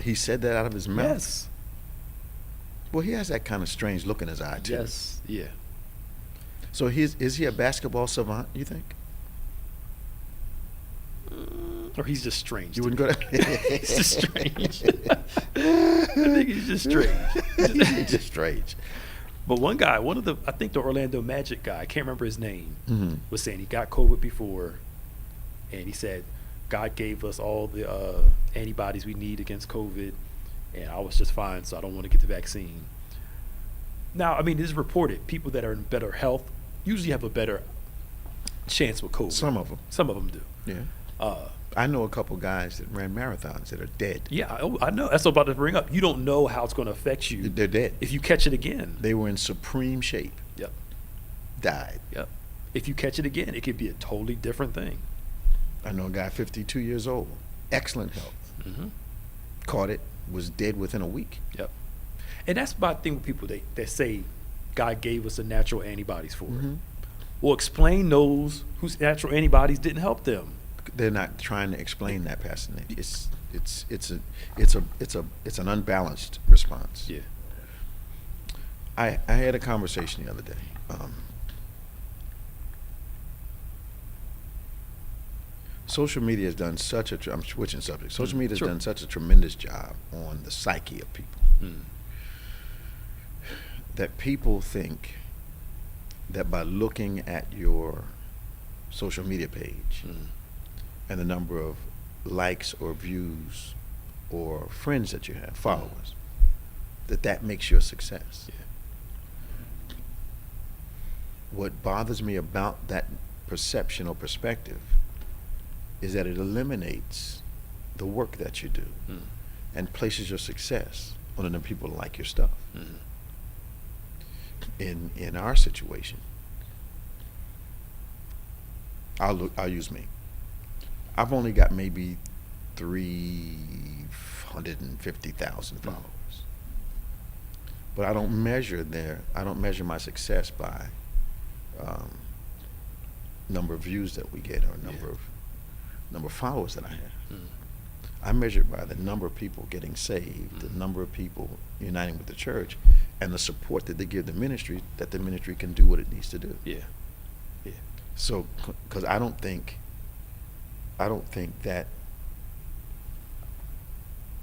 He said that out of his mouth? Yes. Well, he has that kind of strange look in his eye, too. Yes, yeah. So is he a basketball savant, you think? Or he's just strange. You wouldn't go to... He's just strange. I think he's just strange. He's just strange. But one guy, I think the Orlando Magic guy, I can't remember his name, was saying he got COVID before, and he said God gave us all the antibodies we need against COVID, and I was just fine, so I don't want to get the vaccine. Now, I mean, it is reported people that are in better health usually have a better chance with COVID. Some of them do. Yeah. I know a couple guys that ran marathons that are dead. Yeah, I know. That's what I'm about to bring up. You don't know how it's going to affect you. They're dead. If you catch it again. They were in supreme shape. Yep. Died. Yep. If you catch it again, it could be a totally different thing. I know a guy 52 years old, excellent health. Caught it, was dead within a week. Yep. And that's my thing with people that say God gave us the natural antibodies for it. Well, explain those whose natural antibodies didn't help them. They're not trying to explain that, Pastor Nate. It's an unbalanced response. Yeah. I had a conversation the other day. Social media has done such a I'm switching subjects. Social media has done such a tremendous job on the psyche of people that people think that by looking at your social media page and the number of likes or views or friends that you have, followers, that makes you a success. Yeah. What bothers me about that perception or perspective is that it eliminates the work that you do and places your success on the number of people that like your stuff. In our situation, I'll use me. I've only got maybe 350,000 followers, but I don't measure my success by number of views that we get or number of followers that I have. I measure it by the number of people getting saved, the number of people uniting with the church, and the support that they give the ministry, that the ministry can do what it needs to do. Yeah. So, because I don't think that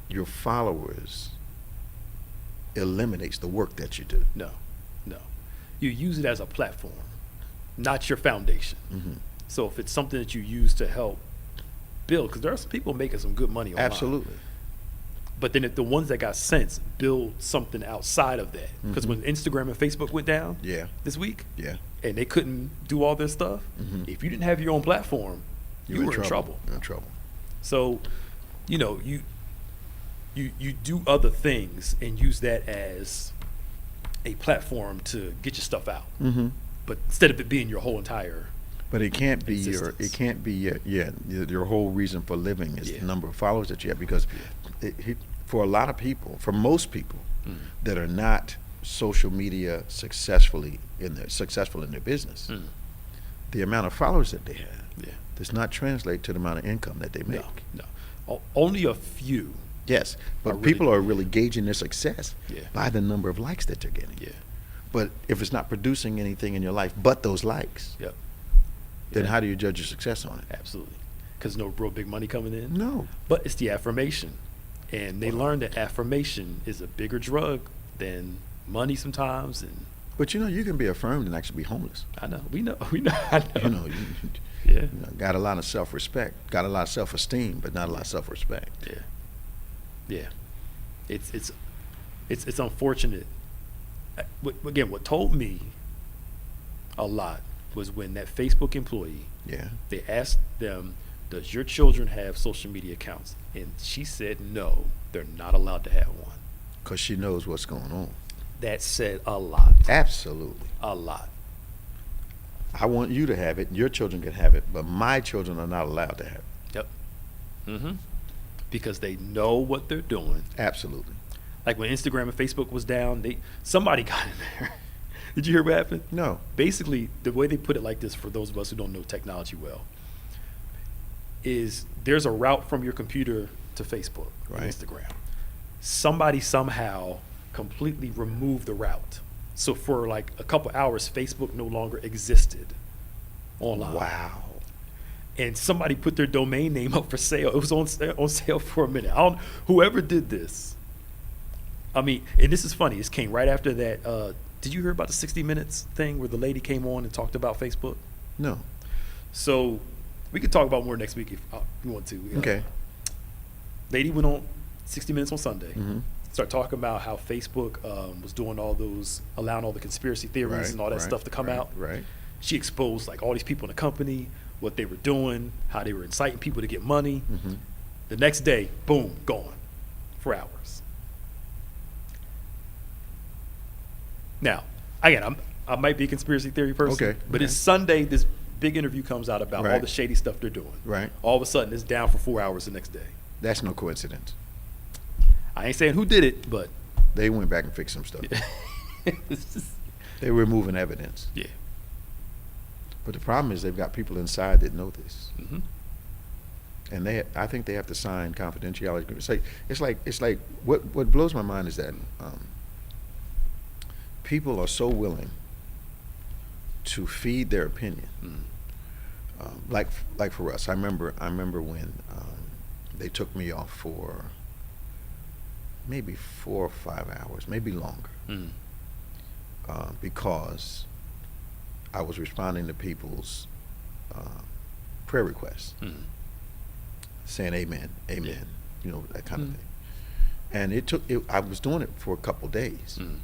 your followers eliminates the work that you do. No. You use it as a platform, not your foundation. So if it's something that you use to help build, because there are some people making some good money online. Absolutely. But then if the ones that got sense build something outside of that, because when Instagram and Facebook went down this week, and they couldn't do all their stuff, if you didn't have your own platform, you were in trouble. You're in trouble. So, you know, you do other things and use that as a platform to get your stuff out. But instead of it being your whole entire But it can't be existence. your whole reason for living is the number of followers that you have, because for a lot of people, for most people that are not social media successful in their business, the amount of followers that they have does not translate to the amount of income that they make. No. Only a few. Yes, but people are really gauging their success by the number of likes that they're getting. But if it's not producing anything in your life but those likes, then how do you judge your success on it? Absolutely. Because no real big money coming in? No. But it's the affirmation. And they learned that affirmation is a bigger drug than money sometimes. But you know, you can be affirmed and actually be homeless. I know. We know. I know. You know, you got a lot of self-respect, got a lot of self-esteem, but not a lot of self-respect. Yeah. It's unfortunate. what told me a lot was when that Facebook employee, Yeah. they asked them, does your children have social media accounts? And she said, no, they're not allowed to have one. Because she knows what's going on. That said a lot. Absolutely. A lot. I want you to have it. Your children can have it, but my children are not allowed to have it. Yep. Mm-hmm. Because they know what they're doing. Absolutely. Like when Instagram and Facebook was down, somebody got in there. Did you hear what happened? No. Basically, the way they put it like this, for those of us who don't know technology well, is there's a route from your computer to Facebook and Right. Instagram. Somebody somehow completely removed the route. So for like a couple hours, Facebook no longer existed online. Wow. And somebody put their domain name up for sale. It was on sale for a minute. Whoever did this, I mean, and this is funny. This came right after that. Did you hear about the 60 Minutes thing where the lady came on and talked about Facebook? No. So we could talk about more next week if you want to. Okay. Lady went on 60 Minutes on Sunday. Mm-hmm. Started talking about how Facebook was doing allowing all the conspiracy theories and all that stuff to come out. Right. She exposed like all these people in the company, what they were doing, how they were inciting people to get money. Mm-hmm. The next day, boom, gone for hours. Now, again, I might be a conspiracy theory person, Okay, but okay. it's Sunday. This big interview comes out about all Right. the shady stuff they're doing. Right. All of a sudden, it's down for 4 hours the next day. That's no coincidence. I ain't saying who did it, but They went back and fixed some stuff. it's just, They were removing evidence. yeah. But the problem is they've got people inside that know this. Mm-hmm. And I think they have to sign confidentiality agreements. It's like what blows my mind is that people are so willing to feed their opinion. Mm-hmm. Like for us, I remember when they took me off for maybe 4 or 5 hours, maybe longer, Mm-hmm. because I was responding to people's prayer requests. Mm-hmm. Saying amen, amen, that kind of Mm. thing. And I was doing it for a couple days Mm-hmm.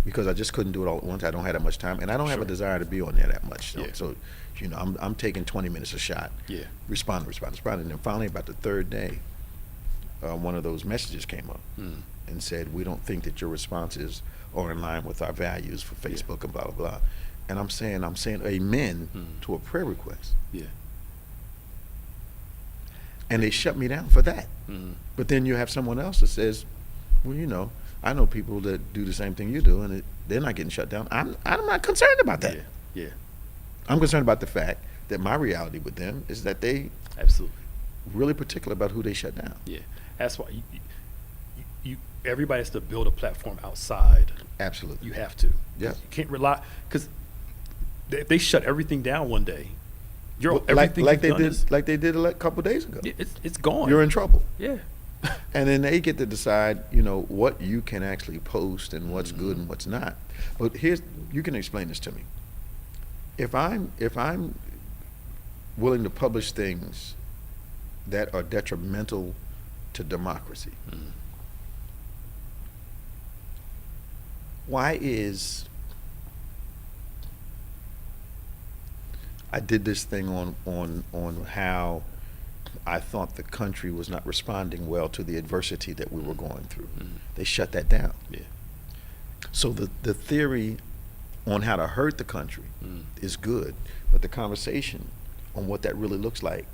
because I just couldn't do it all at once. I don't have that much time, and I don't have a Sure. desire to be on there that much. Yeah. So, I'm taking 20 minutes a shot. Yeah. Respond. And then finally, about the third day, one of those messages came up Mm-hmm. and said, "We don't think that your responses are in line with our values for Facebook and blah blah blah." And I'm saying amen to a prayer request. Yeah. And they shut me down for that. Mm-hmm. But then you have someone else that says, well, I know people that do the same thing you do, and they're not getting shut down. I'm not concerned about that. Yeah. Yeah. I'm concerned about the fact that my reality with them is that they Absolutely. really particular about who they shut down. Yeah. That's why everybody has to build a platform outside. Absolutely. You have to. Yeah. You can't rely, because if they shut everything down one day, Well, everything like you've they done did, is, like they did a couple days ago. it's gone. You're in trouble. Yeah. And then they get to decide, what you can actually post and what's good and what's not. But you can explain this to me. If I'm willing to publish things that are detrimental to democracy, why is I did this thing on how I thought the country was not responding well to the adversity that we were going through. They shut that down. Yeah. So the theory on how to hurt the country is good, but the conversation on what that really looks like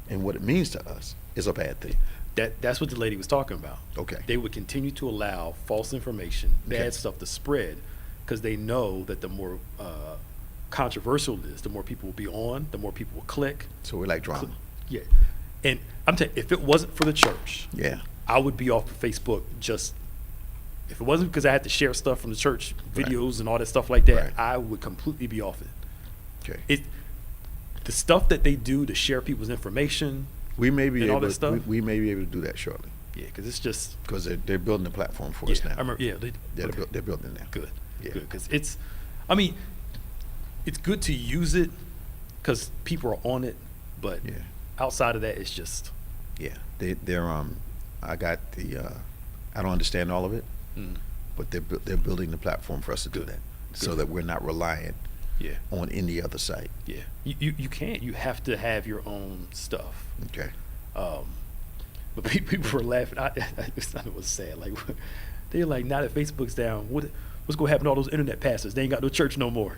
and what it means to us is a bad thing. That's what the lady was talking about. Okay. They would continue to allow false information, bad Okay. stuff to spread, because they know that the more controversial it is, the more people will be on, the more people will click. So we're like drama. Yeah. And I'm telling you, if it wasn't for the church, Yeah. I would be off of Facebook. Just if it wasn't because I had to share stuff from the church, Right. videos and all that stuff like that, Right. I would completely be off it. Okay. The stuff that they do to share people's information, We may be and all able that stuff? we may be able to do that shortly yeah, because it's just because they're building a platform for yeah. us now. I remember, yeah, They're building it now. good, Yeah. good, because it's good to use it because people are on it, but Yeah. outside of that, it's just Yeah, they're I got the I don't understand all of it, mm, but they're building the platform for us to do that, so that we're not reliant on any other site. Yeah, you can't. You have to have your own stuff. Okay. But people were laughing. I thought it was sad. Like, they're like, now that Facebook's down, what's going to happen to all those internet pastors? They ain't got no church no more.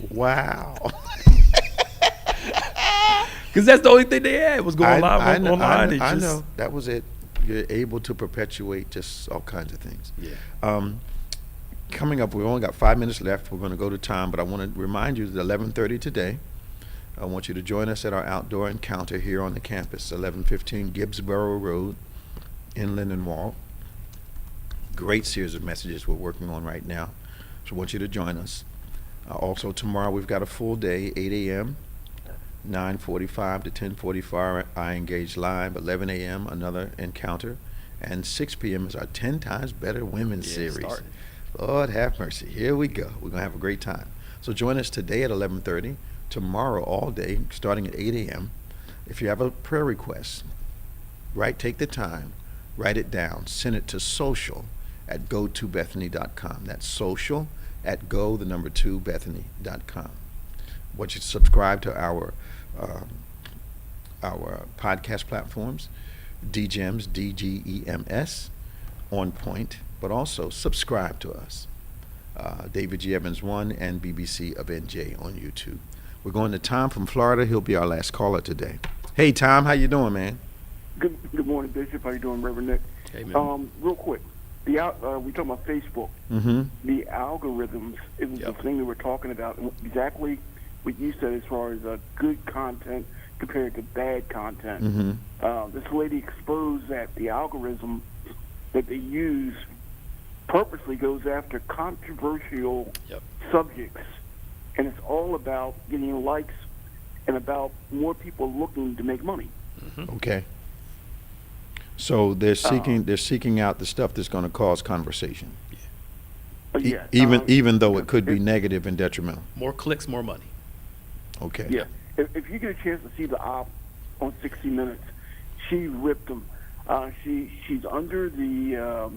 Wow. Because that's the only thing they had was going live online. I know. That was it. You're able to perpetuate just all kinds of things. Yeah. Coming up, we've only got 5 minutes left. We're going to go to time, but I want to remind you that 11:30 today, I want you to join us at our outdoor encounter here on the campus, 1115 Gibbsboro Road in Lindenwold. Great series of messages we're working on right now, so I want you to join us. Also, tomorrow we've got a full day, 8 a.m., 9:45 to 10:45, I Engage Live, 11 a.m., another encounter, and 6 p.m. is our 10 Times Better Women series. Starting. Lord have mercy. Here we go. We're going to have a great time. So join us today at 11:30, tomorrow all day, starting at 8 a.m. If you have a prayer request, take the time, write it down, send it to social@go2bethany.com. That's social@go2bethany.com. I want you to subscribe to our podcast platforms, DGEMS, DGEMS, OnPointe, but also subscribe to us, David G. Evans 1 and BBC of NJ on YouTube. We're going to Tom from Florida. He'll be our last caller today. Hey, Tom, how you doing, man? Good morning, Bishop. How you doing, Reverend Nick? Hey, man. Real quick, we talking about Facebook. Mm-hmm. The algorithms, it was the thing that we're talking about. Exactly what you said as far as good content compared to bad content. Mm-hmm. This lady exposed that the algorithm that they use purposely goes after controversial subjects, and it's all about getting likes and about more people looking to make money. Mm-hmm. Okay. So they're seeking out the stuff that's going to cause conversation. Yeah. Even though it could be negative and detrimental. More clicks, more money. Okay. Yeah. If you get a chance to see the op on 60 Minutes, she ripped them. She's under the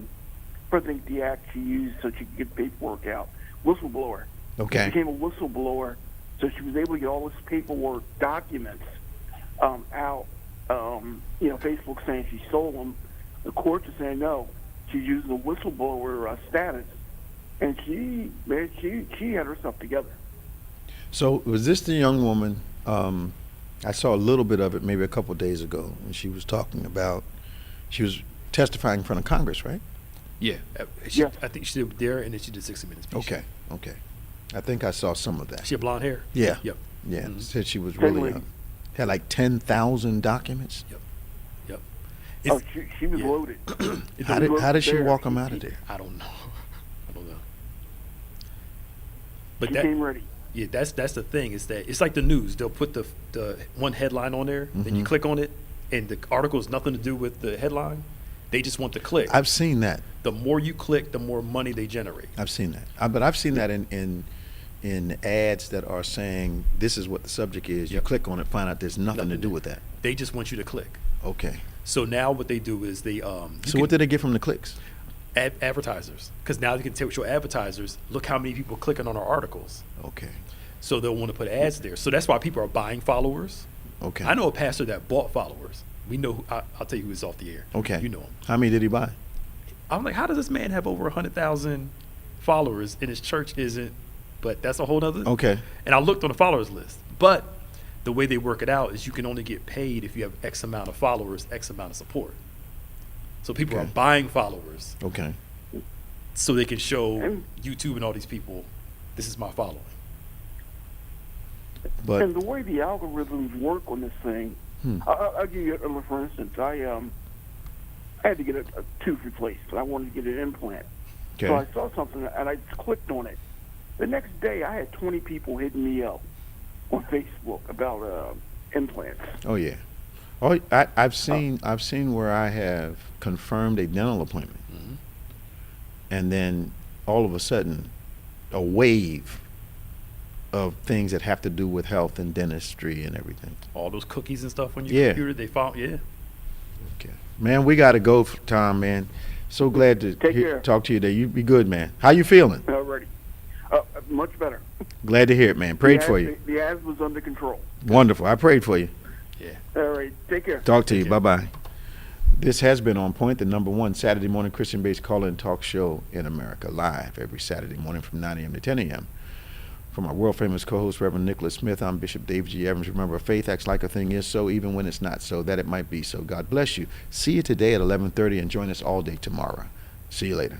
I think the act she used so she could get paperwork out. Whistleblower. Okay. She became a whistleblower, so she was able to get all this paperwork, documents out. Facebook saying she stole them. The courts are saying no. She's using the whistleblower status, and she had herself together. So was this the young woman? I saw a little bit of it maybe a couple of days ago, and she was talking about, she was testifying in front of Congress, right? Yeah. I think she did there, and then she did 60 Minutes. Okay. I think I saw some of that. She had blonde hair? Yeah. Yep. Yeah. Mm-hmm. Said she was really young. Had like 10,000 documents. Yep. She was loaded. How did she walk them out of there? I don't know. But she came ready. Yeah, that's the thing, is that it's like the news. They'll put the one headline on there, then you click on it, and the article has nothing to do with the headline. They just want to click. I've seen that. The more you click, the more money they generate. I've seen that. But I've seen that in ads that are saying this is what the subject is. You click on it, find out there's nothing to do with that. They just want you to click. Okay. So now what they do is they So what did they get from the clicks? Advertisers, because now you can tell your advertisers, look how many people are clicking on our articles. Okay. So they'll want to put ads there. So that's why people are buying followers. Okay. I know a pastor that bought followers. We know. I'll tell you who is off the air. Okay. You know him. How many did he buy? I'm like, how does this man have over 100,000 followers and his church isn't? But that's a whole nother. Okay. And I looked on the followers list, but the way they work it out is you can only get paid if you have X amount of followers, X amount of support. So people are buying followers. Okay. So they can show YouTube and all these people, this is my following. But and the way the algorithms work on this thing, I'll give you for instance. I had to get a tooth replaced, but I wanted to get an implant. Okay. So I saw something and I just clicked on it. The next day, I had 20 people hitting me up on Facebook about implants. Oh yeah. Oh, I've seen where I have confirmed a dental appointment, and then all of a sudden, a wave of things that have to do with health and dentistry and everything. All those cookies and stuff on your computer, they found, Okay. Man, we got to go, Tom, man. So glad to Take care. talk to you today. You be good, man. How you feeling? Alrighty. Much better. Glad to hear it, man. Prayed for you. The asthma's under control. Wonderful. I prayed for you. All right. Take care. Talk to you. Bye-bye. This has been On Point, the #1 Saturday morning Christian-based call-in talk show in America, live every Saturday morning from 9 a.m. to 10 a.m. From our world-famous co-host, Reverend Nicholas Smith, I'm Bishop David G. Evans. Remember, faith acts like a thing is so, even when it's not so, that it might be so. God bless you. See you today at 11:30 and join us all day tomorrow. See you later.